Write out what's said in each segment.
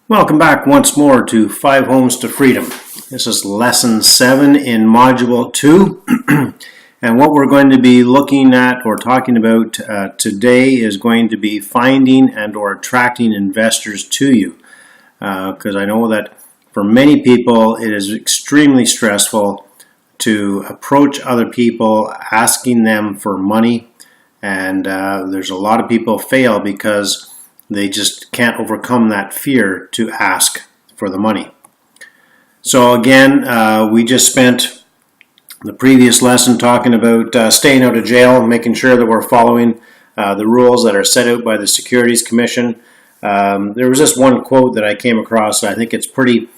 Welcome back once more to 5 Homes to Freedom. This is Lesson 7 in Module 2. And what we're going to be looking at or talking about today is going to be finding and or attracting investors to you. Because I know that for many people it is extremely stressful to approach other people asking them for money. And there's a lot of people fail because they just can't overcome that fear to ask for the money. So again, we just spent the previous lesson talking about staying out of jail, making sure that we're following the rules that are set out by the Securities Commission. There was this one quote that I came across. I think it's pretty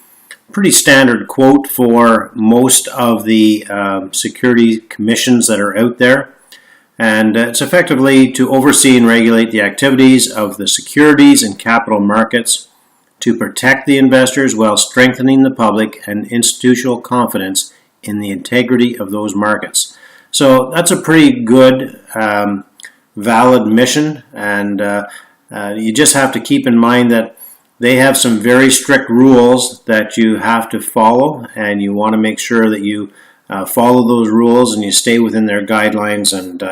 standard quote for most of the security commissions that are out there. And it's effectively to oversee and regulate the activities of the securities and capital markets to protect the investors while strengthening the public and institutional confidence in the integrity of those markets. So that's a pretty good, valid mission, and you just have to keep in mind that they have some very strict rules that you have to follow, and you want to make sure that you follow those rules and you stay within their guidelines and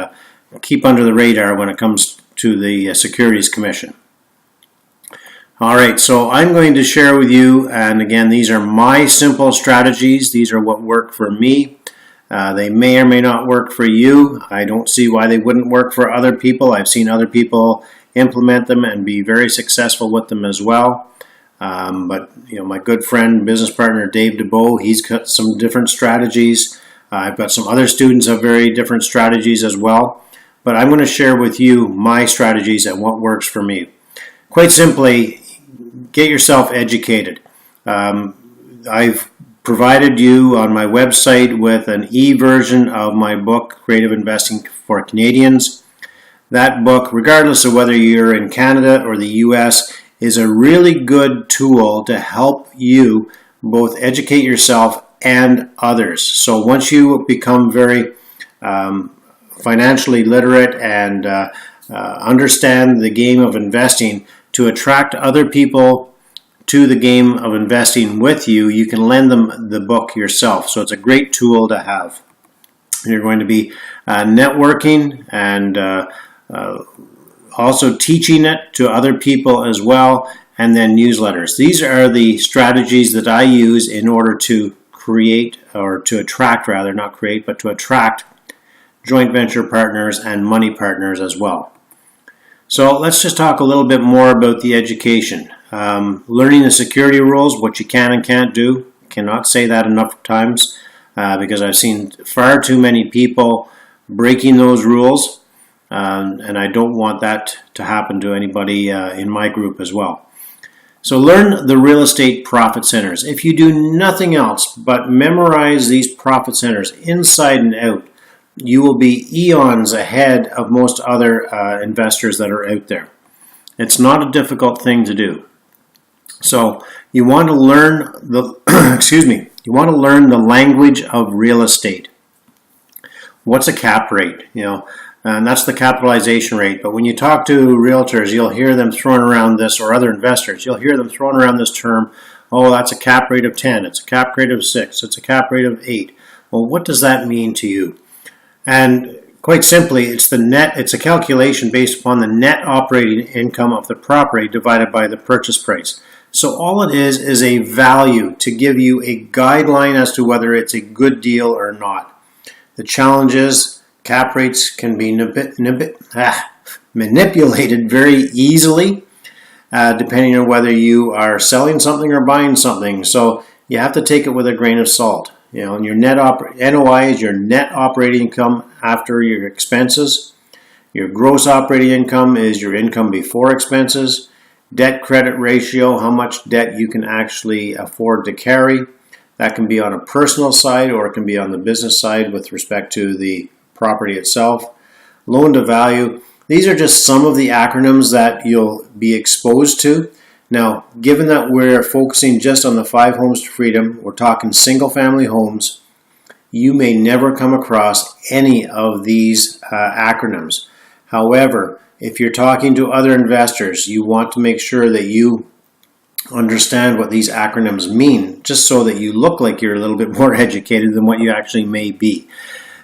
keep under the radar when it comes to the Securities Commission. All right, so I'm going to share with you, and again, these are my simple strategies. These are what work for me. They may or may not work for you. I don't see why they wouldn't work for other people. I've seen other people implement them and be very successful with them as well. But you know, my good friend, business partner Dave DeBow, he's got some different strategies. I've got some other students have very different strategies as well. But I'm going to share with you my strategies and what works for me. Quite simply, get yourself educated. I've provided you on my website with an e-version of my book, Creative Investing for Canadians. That book, regardless of whether you're in Canada or the US, is a really good tool to help you both educate yourself and others. So once you become very financially literate and understand the game of investing, to attract other people to the game of investing with you, you can lend them the book yourself. So it's a great tool to have. You're going to be networking and also teaching it to other people as well, and then newsletters. These are the strategies that I use in order to create, or to attract rather, not create, but to attract joint venture partners and money partners as well. So let's just talk a little bit more about the education. Learning the security rules, what you can and can't do. Cannot say that enough times because I've seen far too many people breaking those rules. And I don't want that to happen to anybody in my group as well. So learn the real estate profit centers. If you do nothing else but memorize these profit centers inside and out, you will be eons ahead of most other investors that are out there. It's not a difficult thing to do. So you want to learn the you want to learn the language of real estate. What's a cap rate? And that's the capitalization rate. But when you talk to realtors, you'll hear them throwing around this, or other investors, you'll hear them throwing around this term, oh, that's a cap rate of 10, it's a cap rate of 6, it's a cap rate of 8. Well, what does that mean to you? And quite simply, it's a calculation based upon the net operating income of the property divided by the purchase price. So all it is a value to give you a guideline as to whether it's a good deal or not. The challenge is cap rates can be manipulated very easily depending on whether you are selling something or buying something. So you have to take it with a grain of salt. And your NOI is your net operating income after your expenses. Your gross operating income is your income before expenses. Debt credit ratio, how much debt you can actually afford to carry. That can be on a personal side or it can be on the business side with respect to the property itself. Loan to value. These are just some of the acronyms that you'll be exposed to. Now, given that we're focusing just on the 5 Homes to Freedom, we're talking single family homes, you may never come across any of these acronyms. However, if you're talking to other investors, you want to make sure that you understand what these acronyms mean, just so that you look like you're a little bit more educated than what you actually may be.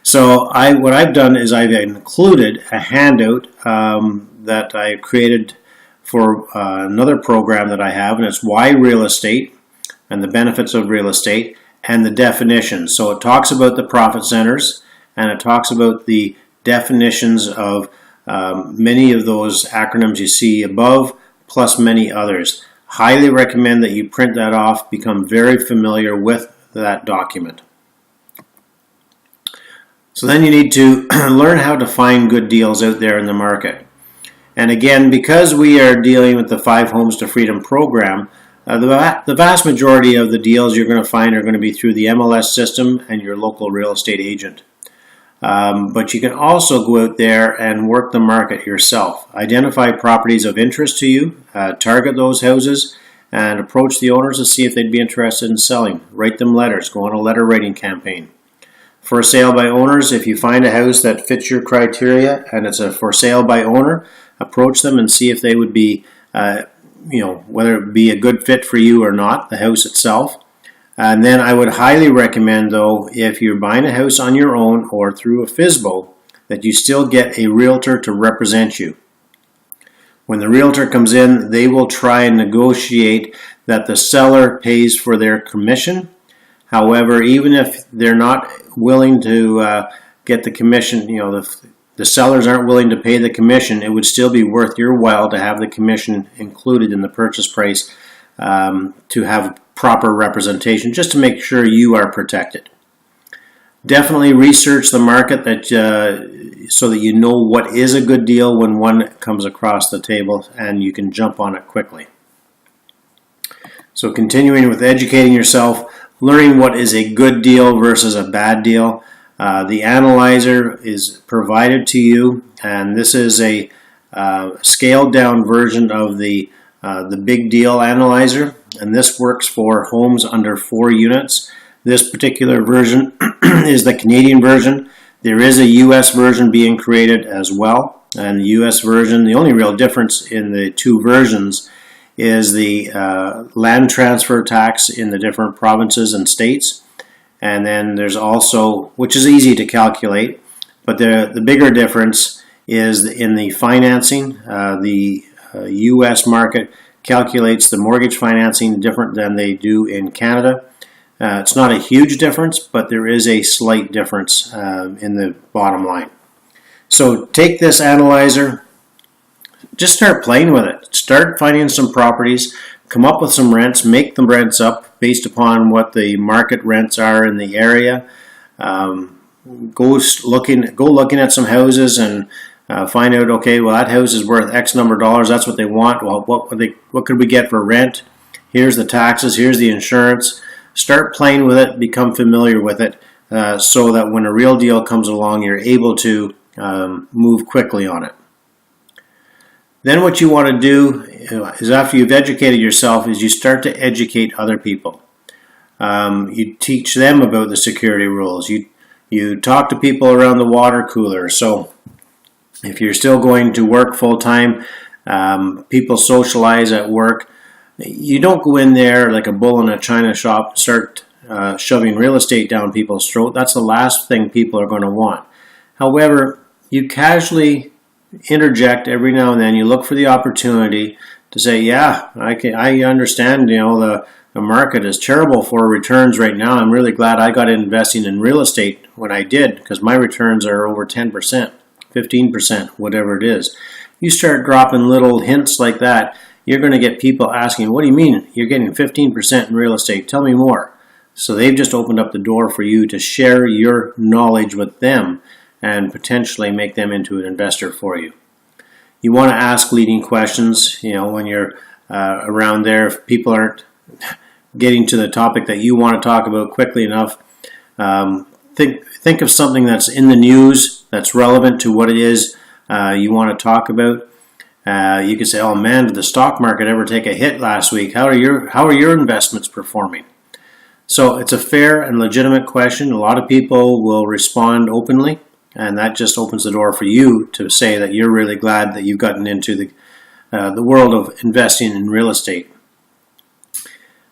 So what I've done is I've included a handout that I created for another program that I have, and it's Why Real Estate and the Benefits of Real Estate and the definitions. So it talks about the profit centers, and it talks about the definitions of many of those acronyms you see above, plus many others. Highly recommend that you print that off, become very familiar with that document. So then you need to learn how to find good deals out there in the market. And again, because we are dealing with the 5 Homes to Freedom program, the vast majority of the deals you're going to find are going to be through the MLS system and your local real estate agent. But you can also go out there and work the market yourself. Identify properties of interest to you, target those houses, and approach the owners to see if they'd be interested in selling. Write them letters, go on a letter writing campaign. For sale by owners, if you find a house that fits your criteria and it's a for sale by owner, approach them and see if they would be, whether it be a good fit for you or not, the house itself. And then I would highly recommend, though, if you're buying a house on your own or through a FSBO, that you still get a realtor to represent you. When the realtor comes in, they will try and negotiate that the seller pays for their commission. However, even if they're not willing to get the commission, the sellers aren't willing to pay the commission, it would still be worth your while to have the commission included in the purchase price to have proper representation, just to make sure you are protected. Definitely research the market so that you know what is a good deal when one comes across the table and you can jump on it quickly. So continuing with educating yourself, learning what is a good deal versus a bad deal. The analyzer is provided to you, and this is a scaled down version of the big deal analyzer, and this works for homes under 4 units. This particular version is the Canadian version. There is a US version being created as well, and the US version, the only real difference in the 2 versions is the land transfer tax in the different provinces and states. And then there's also, which is easy to calculate, but the bigger difference is in the financing. The US market calculates the mortgage financing different than they do in Canada. It's not a huge difference, but there is a slight difference in the bottom line. So take this analyzer, just start playing with it. Start finding some properties, come up with some rents, make the rents up based upon what the market rents are in the area. Go looking at some houses and find out, okay, well, that house is worth X number of dollars. That's what they want. Well, what could we get for rent? Here's the taxes. Here's the insurance. Start playing with it. Become familiar with it so that when a real deal comes along, you're able to move quickly on it. Then what you want to do is, after you've educated yourself, is you start to educate other people. You teach them about the security rules. You talk to people around the water cooler. So if you're still going to work full-time, people socialize at work. You don't go in there like a bull in a china shop and start shoving real estate down people's throat. That's the last thing people are going to want. However, you casually interject every now and then. You look for the opportunity to say, yeah, I understand, the market is terrible for returns right now. I'm really glad I got investing in real estate when I did, because my returns are over 10%, 15%, whatever it is. You start dropping little hints like that, you're going to get people asking, what do you mean you're getting 15% in real estate? Tell me more. So they've just opened up the door for you to share your knowledge with them and potentially make them into an investor for you. You want to ask leading questions, when you're around there. If people aren't getting to the topic that you want to talk about quickly enough, think of something that's in the news that's relevant to what it is you want to talk about. You could say, oh man, did the stock market ever take a hit last week? How are your investments performing? So it's a fair and legitimate question. A lot of people will respond openly, and that just opens the door for you to say that you're really glad that you've gotten into the world of investing in real estate.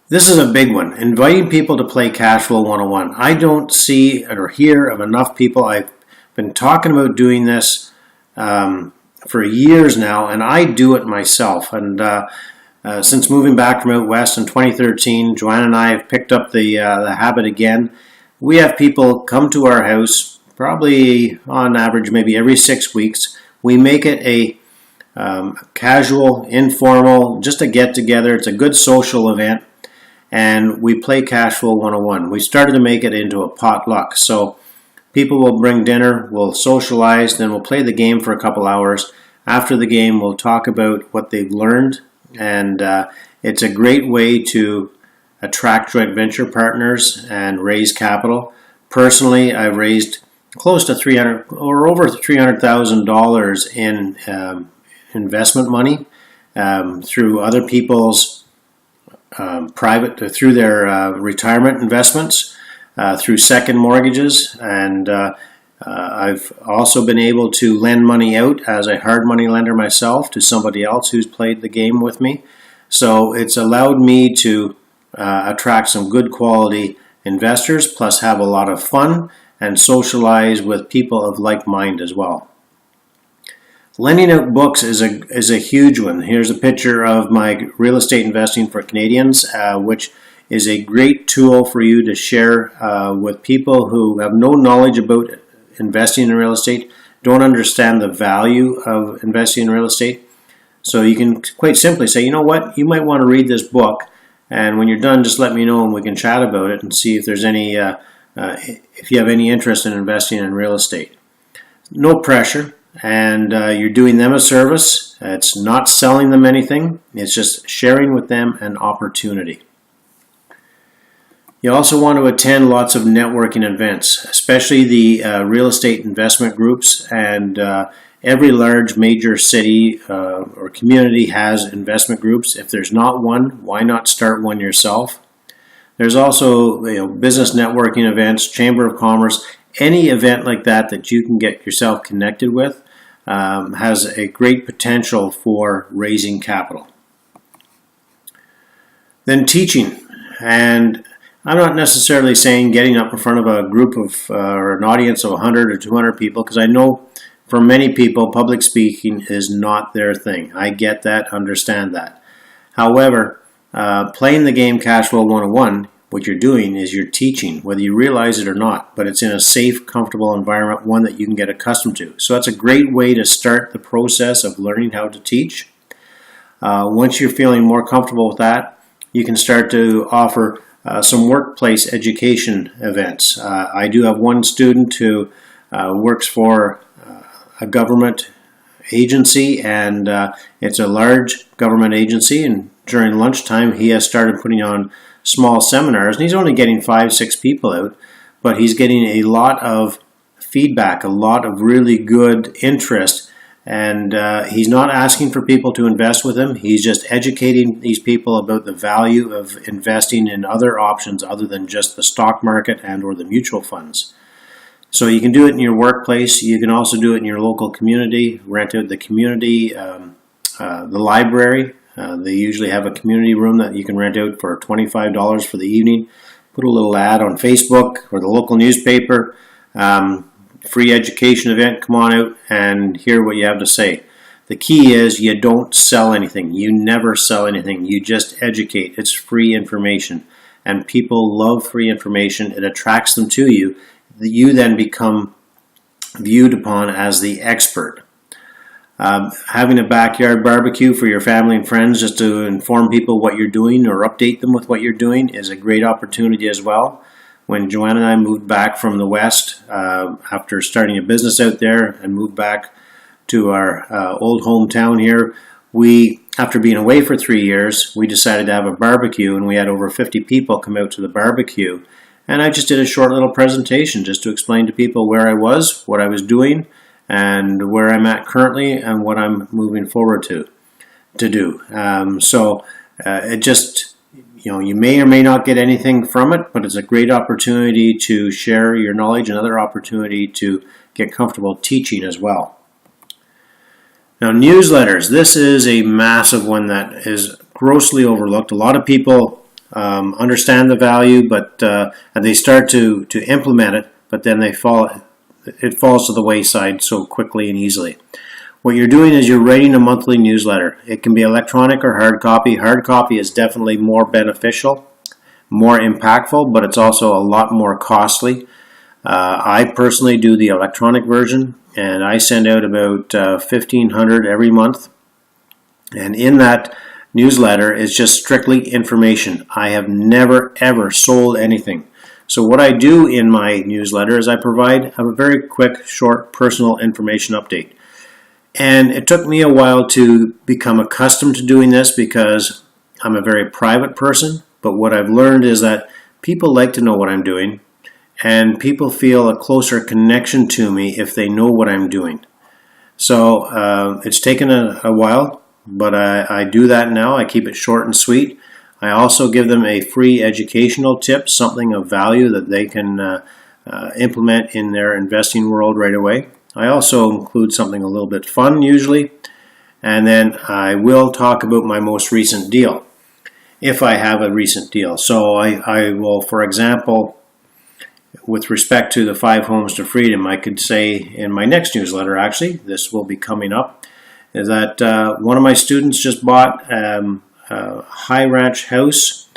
This is a big one, inviting people to play Cash Flow 101. I don't see or hear of enough people. I've been talking about doing this for years now, and I do it myself. And since moving back from out west in 2013, Joanna and I have picked up the habit again. We have people come to our house, probably on average maybe every 6 weeks. We make it a casual, informal, just a get-together. It's a good social event. And we play Cash Flow 101. We started to make it into a potluck. So people will bring dinner, we'll socialize, then we'll play the game for a couple hours. After the game, we'll talk about what they've learned. And it's a great way to attract joint venture partners and raise capital. Personally, I've raised close to over $300,000 in investment money through other people's through their retirement investments, through second mortgages, and I've also been able to lend money out as a hard money lender myself to somebody else who's played the game with me. So it's allowed me to attract some good quality investors, plus have a lot of fun and socialize with people of like mind as well. Lending out books is a huge one. Here's a picture of my Real Estate Investing for Canadians, which is a great tool for you to share with people who have no knowledge about investing in real estate, don't understand the value of investing in real estate. So you can quite simply say, you know what, you might want to read this book, and when you're done, just let me know and we can chat about it and see if there's any, if you have any interest in investing in real estate. No pressure. And you're doing them a service. It's not selling them anything. It's just sharing with them an opportunity. You also want to attend lots of networking events, especially the real estate investment groups. And every large major city or community has investment groups. If there's not one, why not start one yourself? There's also business networking events, Chamber of Commerce. Any event like that that you can get yourself connected with has a great potential for raising capital. Then teaching. And I'm not necessarily saying getting up in front of a group of or an audience of 100 or 200 people, because I know for many people public speaking is not their thing. I get that, understand that. However, playing the game Cash Flow 101, what you're doing is you're teaching, whether you realize it or not, but it's in a safe, comfortable environment, one that you can get accustomed to. So that's a great way to start the process of learning how to teach. Once you're feeling more comfortable with that, you can start to offer some workplace education events. I do have one student who works for a government agency, and it's a large government agency, and during lunchtime he has started putting on small seminars, and he's only getting 5-6 people out, but he's getting a lot of feedback, a lot of really good interest, and he's not asking for people to invest with him. He's just educating these people about the value of investing in other options other than just the stock market and or the mutual funds. So you can do it in your workplace. You can also do it in your local community, rent out the community, the library. They usually have a community room that you can rent out for $25 for the evening. Put a little ad on Facebook or the local newspaper. Free education event, come on out and hear what you have to say. The key is you don't sell anything. You never sell anything. You just educate. It's free information. And people love free information. It attracts them to you. You then become viewed upon as the expert. Having a backyard barbecue for your family and friends just to inform people what you're doing or update them with what you're doing is a great opportunity as well. When Joanna and I moved back from the West after starting a business out there and moved back to our old hometown here, after being away for 3 years, we decided to have a barbecue, and we had over 50 people come out to the barbecue. And I just did a short little presentation just to explain to people where I was, what I was doing, and where I'm at currently, and what I'm moving forward to do. It just, you may or may not get anything from it, but it's a great opportunity to share your knowledge, another opportunity to get comfortable teaching as well. Now, newsletters. This is a massive one that is grossly overlooked. A lot of people understand the value, but and they start to implement it, but then it falls to the wayside so quickly and easily. What you're doing is you're writing a monthly newsletter. It can be electronic or hard copy. Hard copy is definitely more beneficial, more impactful, but it's also a lot more costly. I personally do the electronic version, and I send out about 1,500 every month. And in that newsletter is just strictly information. I have never ever sold anything. So what I do in my newsletter is I provide a very quick, short, personal information update. And it took me a while to become accustomed to doing this because I'm a very private person. But what I've learned is that people like to know what I'm doing, and people feel a closer connection to me if they know what I'm doing. So it's taken a while, but I do that now. I keep it short and sweet. I also give them a free educational tip, something of value that they can implement in their investing world right away. I also include something a little bit fun usually, and then I will talk about my most recent deal, if I have a recent deal. So I will, for example, with respect to the 5 Homes to Freedom, I could say in my next newsletter, actually, this will be coming up, is that one of my students just bought a high ranch house,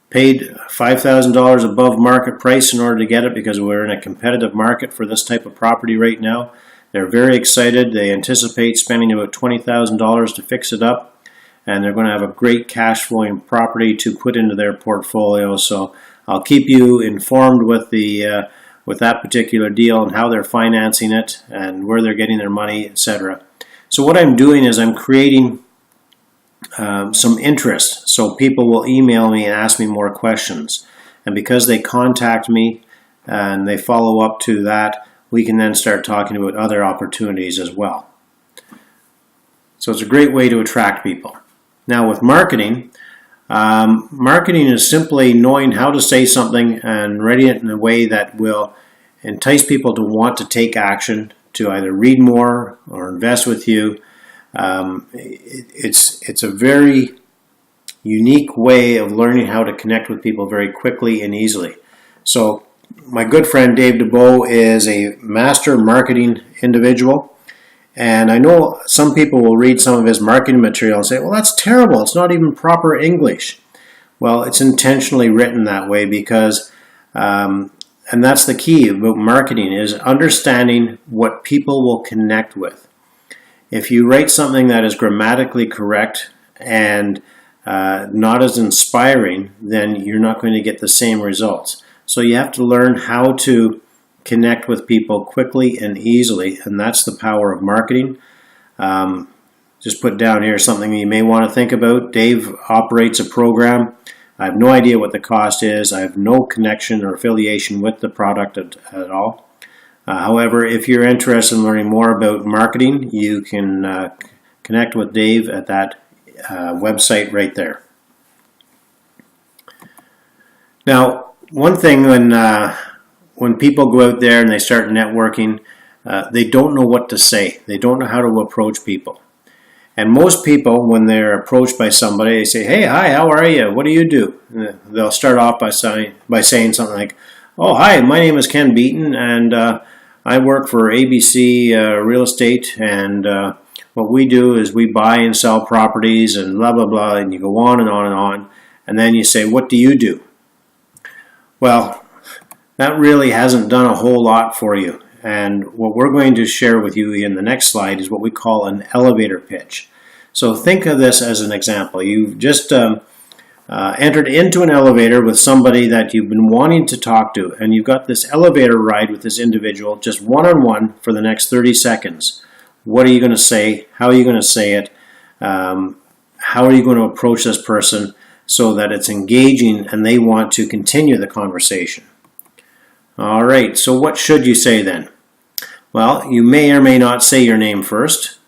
paid $5,000 above market price in order to get it because we're in a competitive market for this type of property right now. They're very excited. They anticipate spending about $20,000 to fix it up, and they're going to have a great cash flowing property to put into their portfolio. So I'll keep you informed with that particular deal and how they're financing it and where they're getting their money, etc. So what I'm doing is I'm creating some interest, so people will email me and ask me more questions, and because they contact me and they follow up to that, we can then start talking about other opportunities as well. So it's a great way to attract people. Now with marketing, marketing is simply knowing how to say something and writing it in a way that will entice people to want to take action, to either read more or invest with you. It's a very unique way of learning how to connect with people very quickly and easily. So my good friend Dave DeBow is a master marketing individual, and I know some people will read some of his marketing material and say, well, that's terrible, it's not even proper English. Well, it's intentionally written that way because and that's the key about marketing, is understanding what people will connect with. If you write something that is grammatically correct and not as inspiring, then you're not going to get the same results. So you have to learn how to connect with people quickly and easily, and that's the power of marketing. Just put down here something you may want to think about. Dave operates a program. I have no idea what the cost is. I have no connection or affiliation with the product at all. However, if you're interested in learning more about marketing, you can connect with Dave at that website right there. Now, one thing when people go out there and they start networking, they don't know what to say. They don't know how to approach people. And most people, when they're approached by somebody, they say, hey, hi, how are you? What do you do? And they'll start off by saying something like, oh, hi, my name is Ken Beaton, and I work for ABC Real Estate, and what we do is we buy and sell properties and blah, blah, blah, and you go on and on and on. And then you say, what do you do? Well, that really hasn't done a whole lot for you. And what we're going to share with you in the next slide is what we call an elevator pitch. So think of this as an example. You've just entered into an elevator with somebody that you've been wanting to talk to, and you've got this elevator ride with this individual, just one-on-one for the next 30 seconds. What are you going to say? How are you going to say it? How are you going to approach this person so that it's engaging and they want to continue the conversation? All right, so what should you say then? Well, you may or may not say your name first,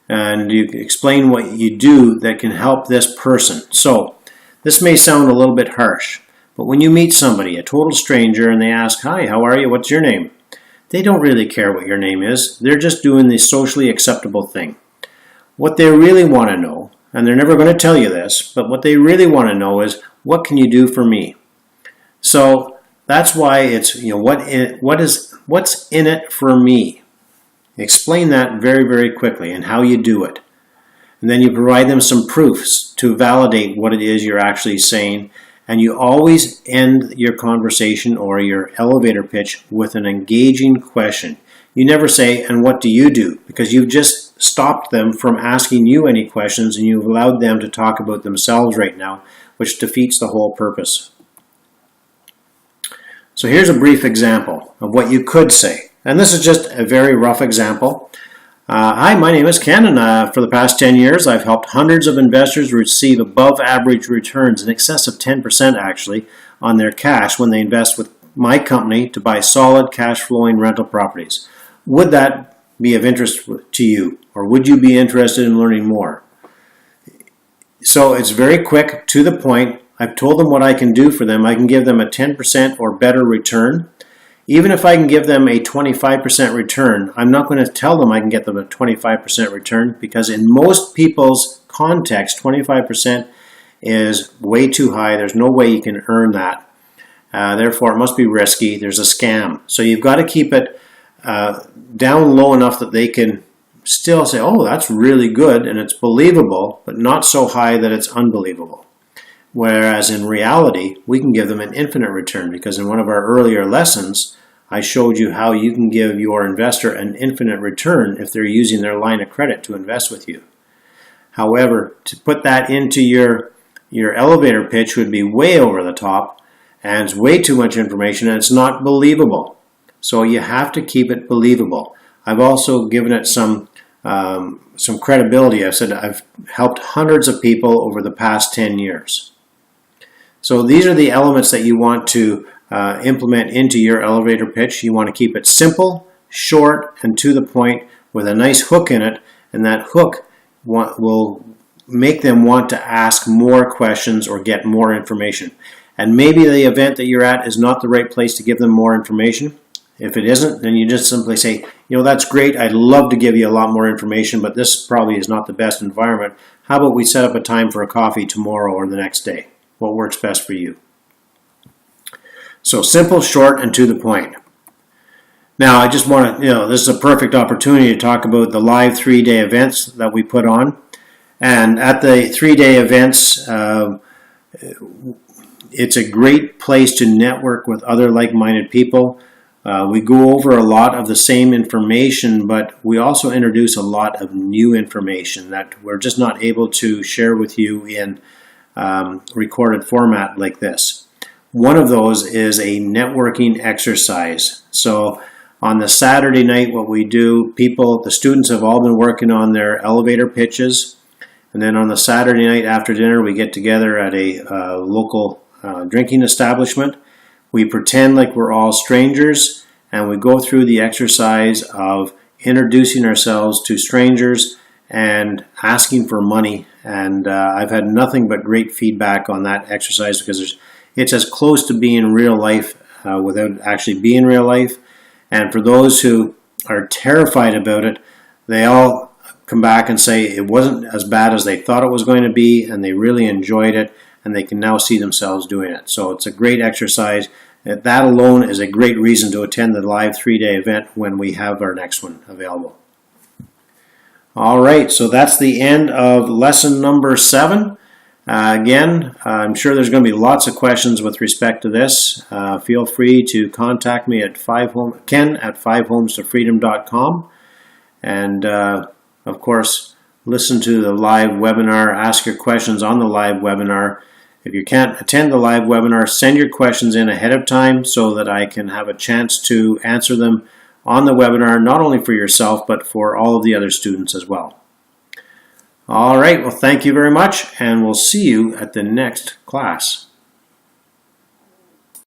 and you explain what you do that can help this person. So this may sound a little bit harsh, but when you meet somebody, a total stranger, and they ask, hi, how are you? What's your name? They don't really care what your name is. They're just doing the socially acceptable thing. What they really want to know and they're never going to tell you this, but what they really want to know is, what can you do for me? So that's why it's, what's in it for me? Explain that very, very quickly and how you do it. And then you provide them some proofs to validate what it is you're actually saying. And you always end your conversation or your elevator pitch with an engaging question. You never say, and what do you do? Because you've just stopped them from asking you any questions, and you've allowed them to talk about themselves right now, which defeats the whole purpose. So here's a brief example of what you could say. And this is just a very rough example. Hi, my name is Ken, and for the past 10 years, I've helped hundreds of investors receive above average returns in excess of 10% actually on their cash when they invest with my company to buy solid cash flowing rental properties. Would that be of interest to you, or would you be interested in learning more? So it's very quick, to the point. I've told them what I can do for them. I can give them a 10% or better return. Even if I can give them a 25% return, I'm not going to tell them I can get them a 25% return, because in most people's context, 25% is way too high. There's no way you can earn that. Therefore, it must be risky. There's a scam. So you've got to keep it down low enough that they can still say, oh, that's really good and it's believable, but not so high that it's unbelievable. Whereas in reality, we can give them an infinite return, because in one of our earlier lessons, I showed you how you can give your investor an infinite return if they're using their line of credit to invest with you. However, to put that into your elevator pitch would be way over the top, and it's way too much information, and it's not believable. So you have to keep it believable. I've also given it some credibility. I've said I've helped hundreds of people over the past 10 years. So these are the elements that you want to implement into your elevator pitch. You want to keep it simple, short, and to the point with a nice hook in it, and that hook will make them want to ask more questions or get more information. And maybe the event that you're at is not the right place to give them more information. If it isn't, then you just simply say, that's great. I'd love to give you a lot more information, but this probably is not the best environment. How about we set up a time for a coffee tomorrow or the next day? What works best for you? So simple, short, and to the point. Now, I just want to, this is a perfect opportunity to talk about the live 3-day events that we put on. And at the 3-day events, it's a great place to network with other like-minded people. We go over a lot of the same information, but we also introduce a lot of new information that we're just not able to share with you in recorded format like this. One of those is a networking exercise. So on the Saturday night, what we do, the students have all been working on their elevator pitches. And then on the Saturday night after dinner, we get together at a local drinking establishment. We pretend like we're all strangers, and we go through the exercise of introducing ourselves to strangers and asking for money. And I've had nothing but great feedback on that exercise, because it's as close to being real life without actually being real life. And for those who are terrified about it, they all come back and say it wasn't as bad as they thought it was going to be, and they really enjoyed it, and they can now see themselves doing it. So it's a great exercise. That alone is a great reason to attend the live 3-day event when we have our next one available. All right, so that's the end of lesson number 7. Again, I'm sure there's going to be lots of questions with respect to this. Feel free to contact me at Ken at 5homestofreedom.com. And of course, listen to the live webinar, ask your questions on the live webinar. If you can't attend the live webinar, send your questions in ahead of time so that I can have a chance to answer them on the webinar, not only for yourself, but for all of the other students as well. All right, well, thank you very much, and we'll see you at the next class.